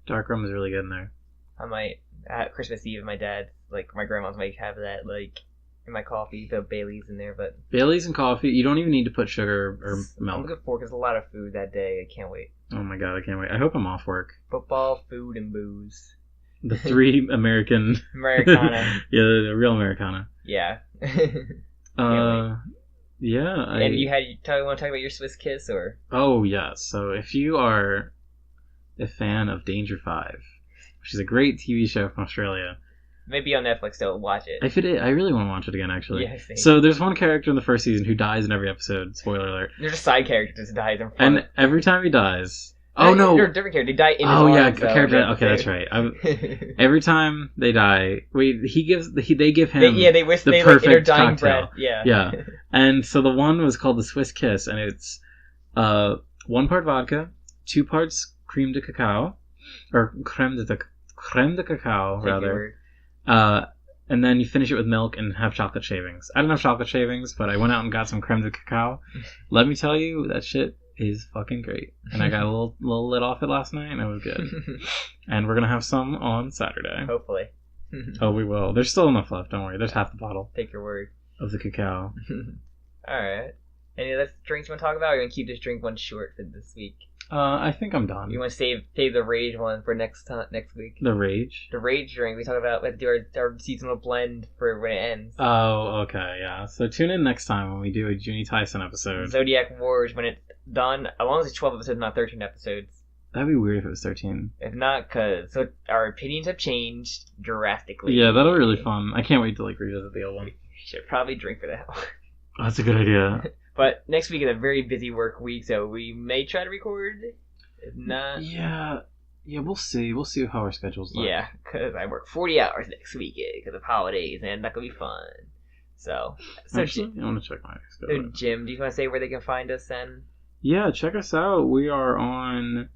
Dark rum is really good in there. I might, at Christmas Eve, my dad, like, my grandma's might have that, like, in my coffee. The Bailey's in there, but Bailey's and coffee. You don't even need to put sugar or milk. I'm looking forward because there's a lot of food that day. I can't wait. Oh my god, I can't wait. I hope I'm off work. Football, food, and booze. The 3 Americana. Yeah, the real Americana. Yeah. Yeah. And you want to talk about your Swiss Kiss or? Oh yeah. So if you are a fan of Danger 5, which is a great TV show from Australia. Maybe on Netflix, so watch it. If it is, I really want to watch it again, actually. Yeah, so there's one character in the first season who dies in every episode. Spoiler alert. There's a side character that dies in front. And every time he dies... Oh, no! They're a different character. They die in his arms. Oh, yeah, character. Okay, that's right. Every time they die... Wait, they give him they wish the they perfect like, in their dying cocktail. breath. Yeah. Yeah. And so the one was called the Swiss Kiss, and it's 1 part vodka, 2 parts creme de cacao, or creme de cacao, rather. And then you finish it with milk and have chocolate shavings. I don't have chocolate shavings, but I went out and got some creme de cacao. Let me tell you, that shit is fucking great. And I got a little lit off it last night, and it was good. And we're going to have some on Saturday. Hopefully. Oh, we will. There's still enough left, don't worry. There's half the bottle. Take your word. Of the cacao. Alright. Any other drinks you want to talk about, or you want to keep this drink one short for this week? I think I'm done. You want to save the rage one for next week? The rage? The rage drink. We have to do our seasonal blend for when it ends. Oh, okay, yeah. So tune in next time when we do a Junie Tyson episode. Zodiac Wars, when it's done, as long as it's 12 episodes, not 13 episodes. That'd be weird if it was 13. If not, because our opinions have changed drastically. Yeah, that'll be really fun. I can't wait to revisit the old one. We should probably drink for that one. Oh, that's a good idea. But next week is a very busy work week, so we may try to record. If not... Yeah, we'll see. We'll see how our schedule's like. Yeah, because I work 40 hours next week because of holidays, and that could be fun. So actually, I want to check my schedule. So, Jim, do you want to say where they can find us then? Yeah, check us out. We are on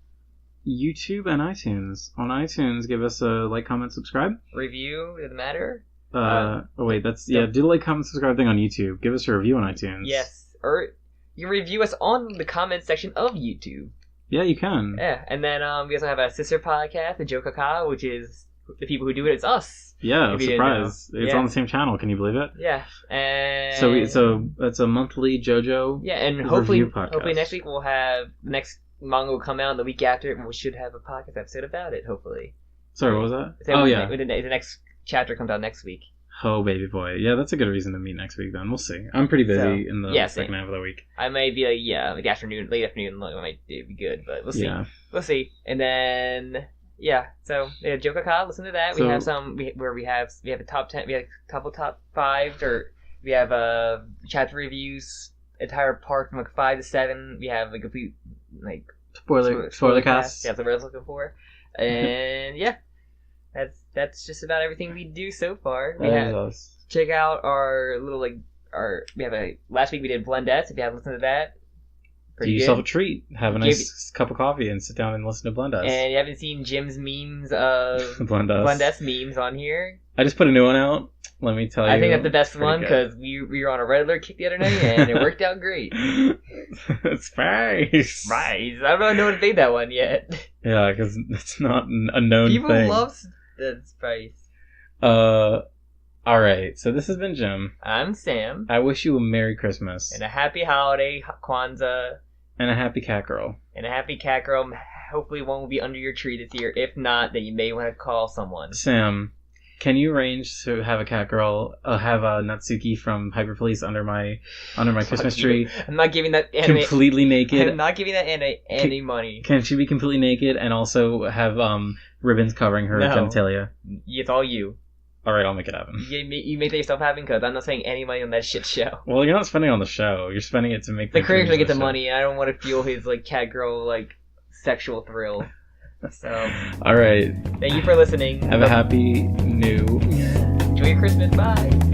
YouTube and iTunes. On iTunes, give us a like, comment, subscribe. Review, does it matter? Do the like, comment, subscribe thing on YouTube. Give us a review on iTunes. Yes. Or you review us on the comment section of YouTube. Yeah, you can. Yeah, and then we also have a sister podcast, the Joe Kaka, which is the people who do it. It's us. Yeah, surprise! It's on the same channel. Can you believe it? Yeah, and so it's a monthly JoJo. Yeah, and hopefully next week we'll have the next manga will come out. And the week after, and we should have a podcast episode about it. Hopefully. Sorry, what was that? The next chapter comes out next week. Oh, baby boy. Yeah, that's a good reason to meet next week then. We'll see. I'm pretty busy in the second half of the week. I might be late afternoon, might be good, but we'll see. Yeah. We'll see. And then, so, Joe Kaka, listen to that. We have we have a top 10, we have a couple top 5s, or we have chapter reviews, entire part from 5 to 7. We have a complete, spoiler cast. Yeah, that's what I was looking for. And, That's just about everything we do so far. Check out our little last week we did Blendettes. If you haven't listened to that, do yourself a treat. Have a nice cup of coffee and sit down and listen to Blendettes. And you haven't seen Jim's memes of Blendettes memes on here. I just put a new one out. Let me tell you. I think that's the best one because we were on a Red Alert kick the other night and it worked out great. It's Spice. I don't know no one made that one yet. Yeah, because it's not a known thing. People love that Spice. Alright, so this has been Jim. I'm Sam. I wish you a Merry Christmas. And a happy holiday, Kwanzaa. And a happy cat girl. Hopefully one will be under your tree this year. If not, then you may want to call someone. Sam, can you arrange to have a cat girl, have a Natsuki from Hyper Police under my Christmas tree? I'm not giving that anime completely naked. I'm not giving that any money. Can she be completely naked and also have ribbons covering her genitalia? It's all you. Alright, I'll make it happen. You make that yourself happen because I'm not spending any money on that shit show. Well, you're not spending on the show. You're spending it to make the creator get the money. And I don't want to feel his cat girl sexual thrill. So, alright. Thank you for listening. Have a happy new... Enjoy your Christmas. Bye.